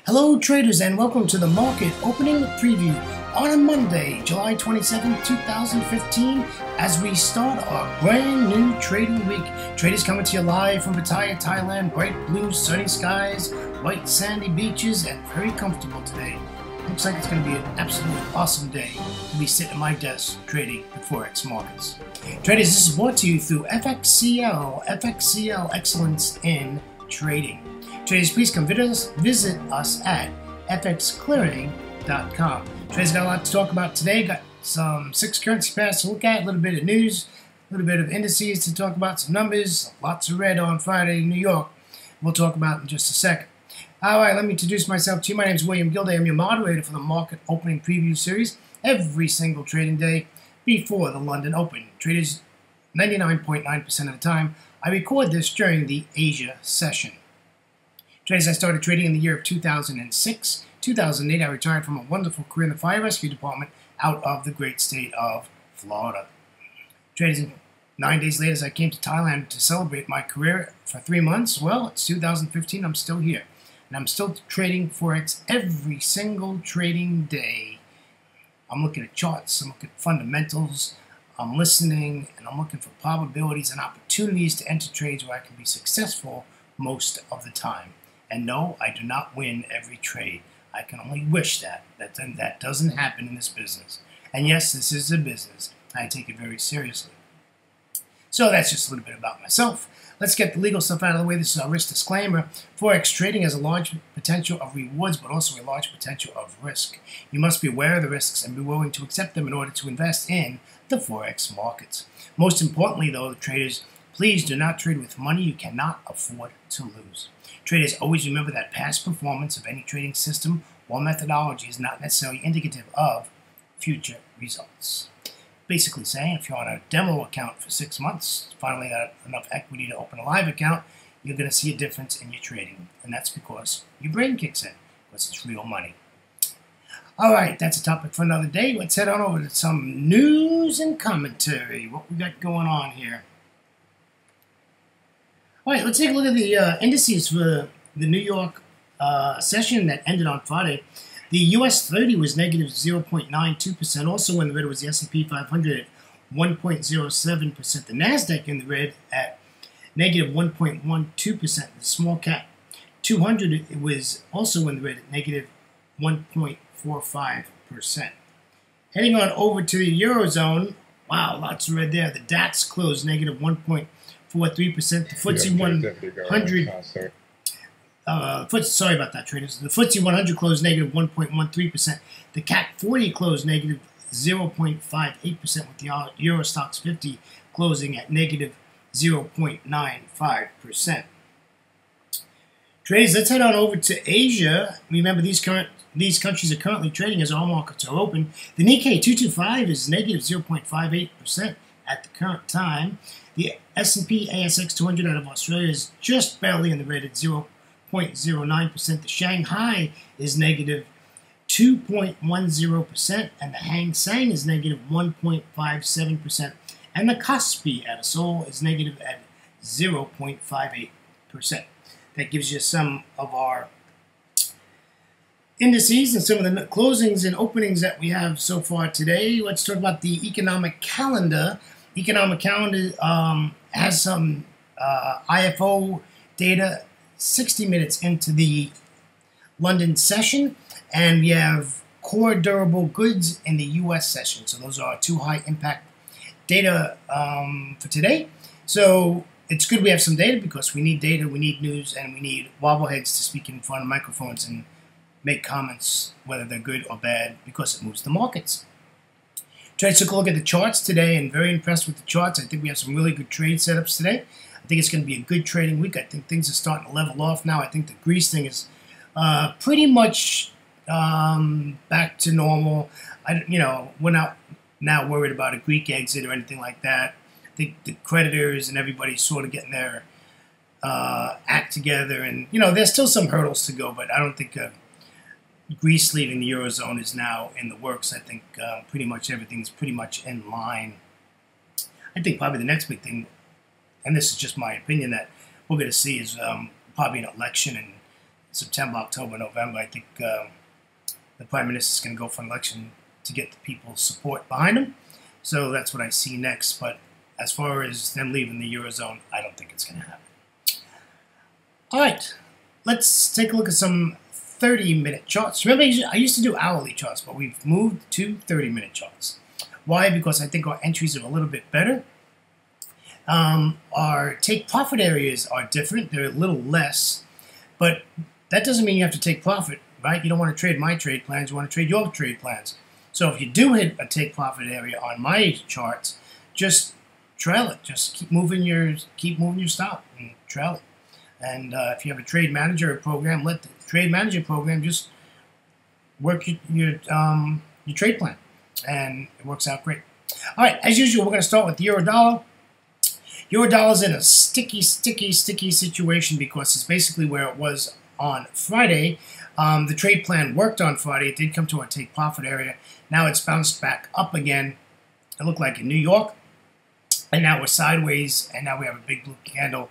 Hello traders and welcome to the market opening preview on a Monday, July 27, 2015 as we start our brand new trading week. Traders coming to you live from Pattaya, Thailand. Bright blue sunny skies, white sandy beaches, and very comfortable today. Looks like it's going to be an absolutely awesome day to be sitting at my desk trading the Forex markets. Traders, this is brought to you through FXCL Excellence in Trading. Traders, please come visit us at fxclearing.com. Traders, got a lot to talk about today. Got some 6 currency pairs to look at, a little bit of news, a little bit of indices to talk about, some numbers, lots of red on Friday in New York. We'll talk about in just a second. All right, let me introduce myself to you. My name is William Gilday. I'm your moderator for the market opening preview series every single trading day before the London Open. Traders, 99.9% of the time, I record this during the Asia session. Traders, I started trading in the year of 2006. 2008, I retired from a wonderful career in the fire rescue department out of the great state of Florida. Traders, 9 days later, as I came to Thailand to celebrate my career for 3 months, well, it's 2015, I'm still here. And I'm still trading Forex every single trading day. I'm looking at charts, I'm looking at fundamentals, I'm listening, and I'm looking for probabilities and opportunities to enter trades where I can be successful most of the time. And no, I do not win every trade. I can only wish that doesn't happen in this business. And yes, this is a business. I take it very seriously. So that's just a little bit about myself. Let's get the legal stuff out of the way. This is our risk disclaimer. Forex trading has a large potential of rewards, but also a large potential of risk. You must be aware of the risks and be willing to accept them in order to invest in the Forex markets. Most importantly, though, the traders, please do not trade with money you cannot afford to lose. Traders, always remember that past performance of any trading system or methodology is not necessarily indicative of future results. Basically saying, if you're on a demo account for 6 months, finally got enough equity to open a live account, you're going to see a difference in your trading. And that's because your brain kicks in, because it's real money. All right, that's a topic for another day. Let's head on over to some news and commentary. What we got going on here? All right, let's take a look at the indices for the New York session that ended on Friday. The US 30 was negative 0.92%. Also in the red was the S&P 500 at 1.07%. The NASDAQ in the red at negative 1.12%. The small cap 200 it was also in the red at negative 1.45%. Heading on over to the Eurozone, wow, lots of red there. The DAX closed negative 1.43%. The FTSE 100, sorry about that, traders. The FTSE 100 closed negative 1.13%. The CAC 40 closed negative 0.58%, with the Euro Stoxx 50 closing at negative 0.95%. Traders, let's head on over to Asia. Remember, these countries are currently trading as all markets are open. The Nikkei 225 is negative 0.58% at the current time. The S&P ASX 200 out of Australia is just barely in the red at 0.09%. The Shanghai is negative 2.10%, and the Hang Seng is negative 1.57%, and the Kospi out of Seoul is negative at 0.58%. That gives you some of our indices and some of the closings and openings that we have so far today. Let's talk about the economic calendar. Economic calendar has some IFO data 60 minutes into the London session, and we have core durable goods in the US session. So those are our 2 high impact data for today. So it's good we have some data, because we need data, we need news, and we need wobbleheads to speak in front of microphones and make comments, whether they're good or bad, because it moves the markets. Traders took a look at the charts today and very impressed with the charts. I think we have some really good trade setups today. I think it's going to be a good trading week. I think things are starting to level off now. I think the Greece thing is pretty much back to normal. We're not now worried about a Greek exit or anything like that. I think the creditors and everybody's sort of getting their act together. And, there's still some hurdles to go, but I don't think Greece leaving the Eurozone is now in the works. I think pretty much everything's pretty much in line. I think probably the next big thing, and this is just my opinion, that we're going to see is probably an election, and September, October, November. I think the Prime Minister is going to go for an election to get the people's support behind him. So that's what I see next. But as far as them leaving the Eurozone, I don't think it's going to happen. All right, let's take a look at some 30-minute charts. Remember, I used to do hourly charts, but we've moved to 30-minute charts. Why? Because I think our entries are a little bit better. Our take profit areas are different. They're a little less, but that doesn't mean you have to take profit, right? You don't want to trade my trade plans. You want to trade your trade plans. So if you do hit a take profit area on my charts, just trail it. Just keep moving your stop and trail it. And if you have a trade manager program, let the trade manager program just work your trade plan, and it works out great. All right, as usual, we're going to start with the euro dollar. Euro dollar's in a sticky situation because it's basically where it was on Friday. The trade plan worked on Friday. It did come to a take profit area. Now it's bounced back up again. It looked like in New York, and now we're sideways, and now we have a big blue candle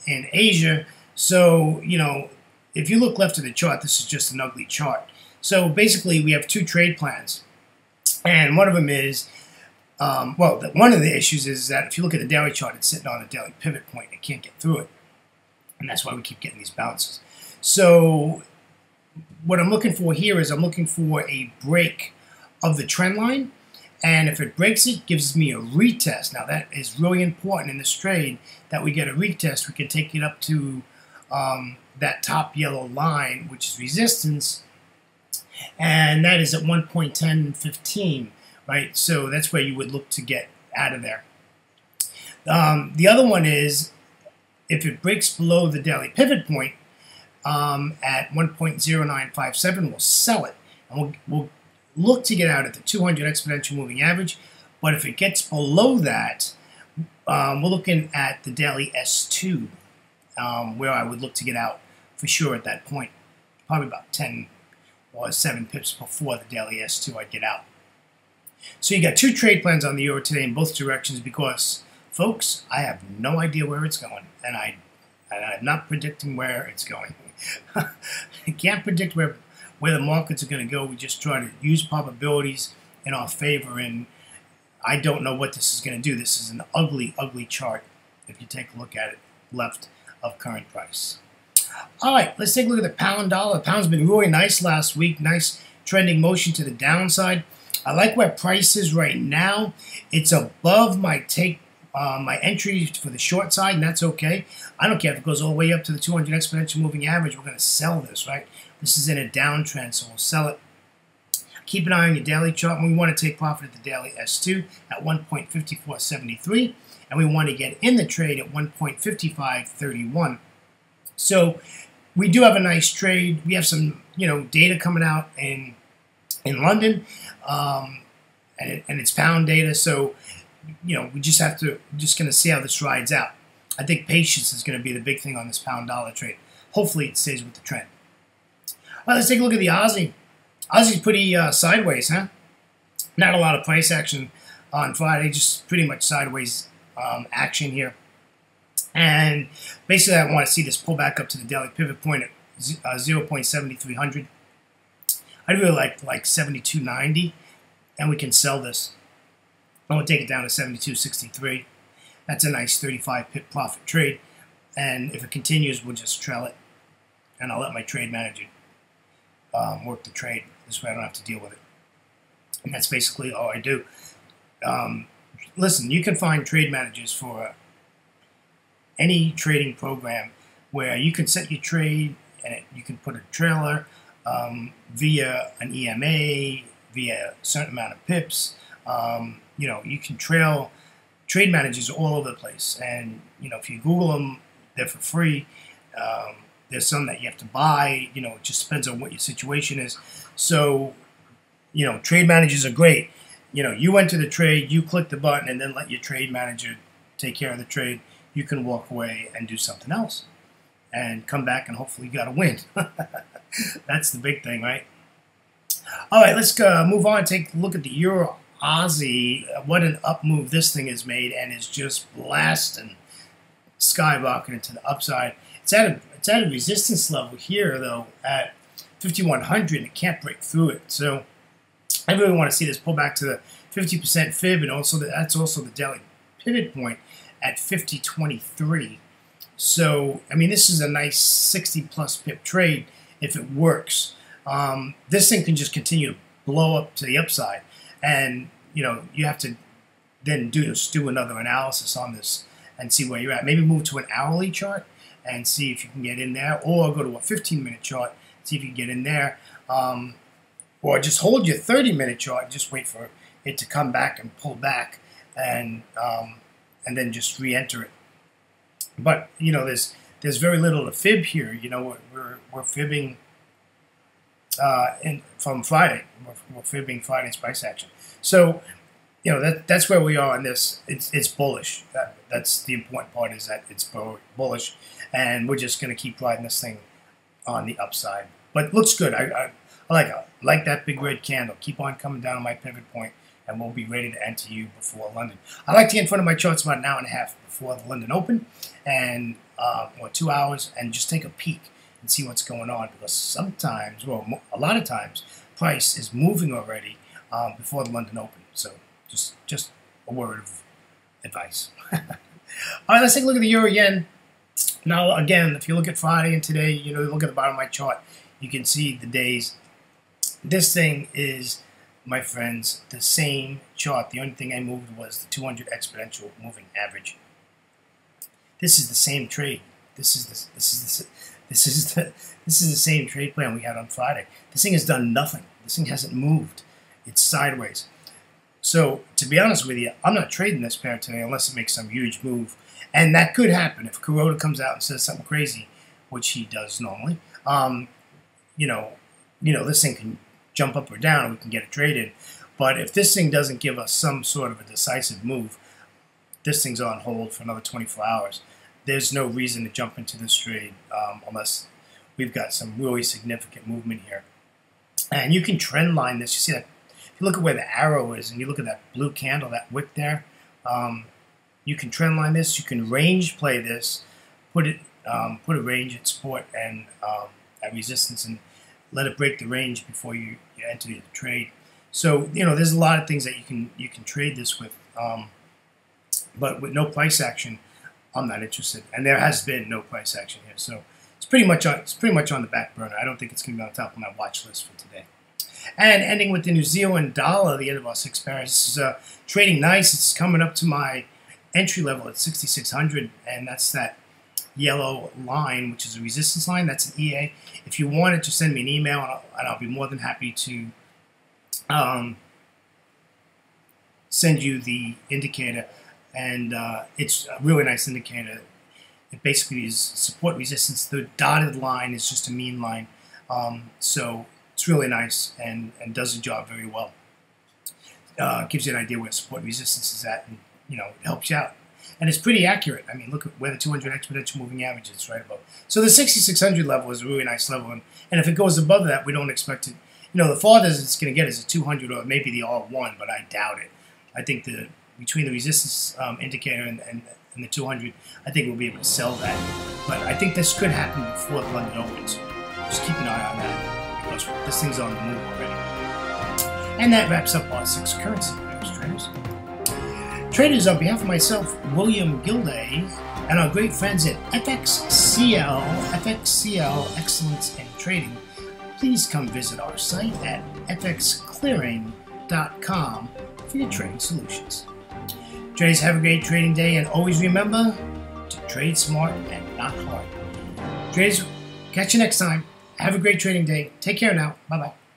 in Asia. So, you know, if you look left of the chart, this is just an ugly chart. So basically, we have two trade plans, and one of them is, one of the issues is that if you look at the daily chart, it's sitting on a daily pivot point. It can't get through it, and that's why we keep getting these bounces. So what I'm looking for here is I'm looking for a break of the trend line, and if it breaks it, gives me a retest. Now that is really important in this trade, that we get a retest. We can take it up to that top yellow line, which is resistance, and that is at 1.1015, right? So that's where you would look to get out of there. The other one is if it breaks below the daily pivot point at 1.0957, we'll sell it, and we'll look to get out at the 200 exponential moving average. But if it gets below that, we're looking at the daily S2, where I would look to get out for sure at that point. Probably about 10 or 7 pips before the daily S2, I'd get out. So you got two trade plans on the euro today in both directions because, folks, I have no idea where it's going, and I'm not predicting where it's going. I can't predict where the markets are going to go. We just try to use probabilities in our favor, and I don't know what this is going to do. This is an ugly, ugly chart if you take a look at it left of current price. All right, let's take a look at the pound dollar. The pound's been really nice last week. Nice trending motion to the downside. I like where price is right now. It's above my my entry for the short side, and that's okay. I don't care if it goes all the way up to the 200 exponential moving average. We're going to sell this, right? This is in a downtrend, so we'll sell it. Keep an eye on your daily chart. We want to take profit at the daily S2 at 1.5473, and we want to get in the trade at 1.5531. So we do have a nice trade. We have some, data coming out in London, and it's pound data. So, we just going to see how this rides out. I think patience is going to be the big thing on this pound dollar trade. Hopefully it stays with the trend. Well, let's take a look at the Aussie. Aussie's pretty sideways, huh? Not a lot of price action on Friday, just pretty much sideways action here. And basically, I want to see this pull back up to the daily pivot point at 0.7300. I'd really like 72.90, and we can sell this. I'm going to take it down to 72.63. That's a nice 35 pip profit trade. And if it continues, we'll just trail it. And I'll let my trade manager work the trade. This way I don't have to deal with it. And that's basically all I do. Listen, you can find trade managers for any trading program where you can set your trade and you can put a trailer via an EMA, via a certain amount of pips. You can trail trade managers all over the place. And, if you Google them, they're for free. There's some that you have to buy. It just depends on what your situation is. So, trade managers are great. You enter the trade, you click the button, and then let your trade manager take care of the trade. You can walk away and do something else and come back and hopefully you got a win. That's the big thing, right? All right, let's move on. Take a look at the Euro Aussie. What an up move this thing has made, and is just blasting, skyrocketing to the upside. It's It's at a resistance level here, though, at 5,100. It can't break through it. So I really want to see this pull back to the 50% fib, and also that's also the daily pivot point at 50.23. So, I mean, this is a nice 60-plus pip trade if it works. This thing can just continue to blow up to the upside, and you have to then do another analysis on this and see where you're at. Maybe move to an hourly chart and see if you can get in there, or go to a 15-minute chart, see if you can get in there, or just hold your 30-minute chart and just wait for it to come back and pull back, and then just re-enter it. But there's very little to fib here. We're fibbing from Friday. We're fibbing Friday's price action. So that's where we are on this. It's bullish. That's the important part, is that it's bullish, and we're just going to keep riding this thing on the upside. But it looks good. I like that big red candle. Keep on coming down on my pivot point, and we'll be ready to enter you before London. I like to get in front of my charts about an hour and a half before the London Open, and or 2 hours, and just take a peek and see what's going on, because sometimes, well, a lot of times, price is moving already before the London Open. So just a word of advice. All right, let's take a look at the Euro Yen. Now, again, if you look at Friday and today, you look at the bottom of my chart, you can see the days. This thing is, my friends, the same chart. The only thing I moved was the 200 exponential moving average. This is the same trade. This is the same trade plan we had on Friday. This thing has done nothing. This thing hasn't moved. It's sideways. So, to be honest with you, I'm not trading this pair today unless it makes some huge move. And that could happen if Kuroda comes out and says something crazy, which he does normally. This thing can jump up or down and we can get a trade in. But if this thing doesn't give us some sort of a decisive move, this thing's on hold for another 24 hours. There's no reason to jump into this trade unless we've got some really significant movement here. And you can trend line this. You see that? If you look at where the arrow is and you look at that blue candle, that wick there, you can trend line this. You can range play this, put a range at support and at resistance, and let it break the range before you enter the trade. So there's a lot of things that you can trade this with, but with no price action, I'm not interested. And there has been no price action here, so it's pretty much on the back burner. I don't think it's going to be on top of my watch list for today. And ending with the New Zealand dollar, the end of our 6 pairs. This is trading nice. It's coming up to my entry level at 6,600, and that's that yellow line, which is a resistance line. That's an EA. If you wanted to send me an email, and I'll be more than happy to send you the indicator. And it's a really nice indicator. It basically is support resistance. The dotted line is just a mean line. So it's really nice and does the job very well. Gives you an idea where support resistance is at, and it helps you out. And it's pretty accurate. I mean, look at where the 200 exponential moving average is right above. So the 6,600 level is a really nice level. And if it goes above that, we don't expect it. The farthest it's going to get is a 200 or maybe the R1, but I doubt it. I think between the resistance indicator and the 200, I think we'll be able to sell that. But I think this could happen before the London opens. Just keep an eye on that, because this thing's on the move already. And that wraps up our 6 currency pairs, traders. Traders, on behalf of myself, William Gilday, and our great friends at FXCL Excellence in Trading, please come visit our site at fxclearing.com for your trading solutions. Traders, have a great trading day, and always remember to trade smart and not hard. Traders, catch you next time. Have a great trading day. Take care now. Bye-bye.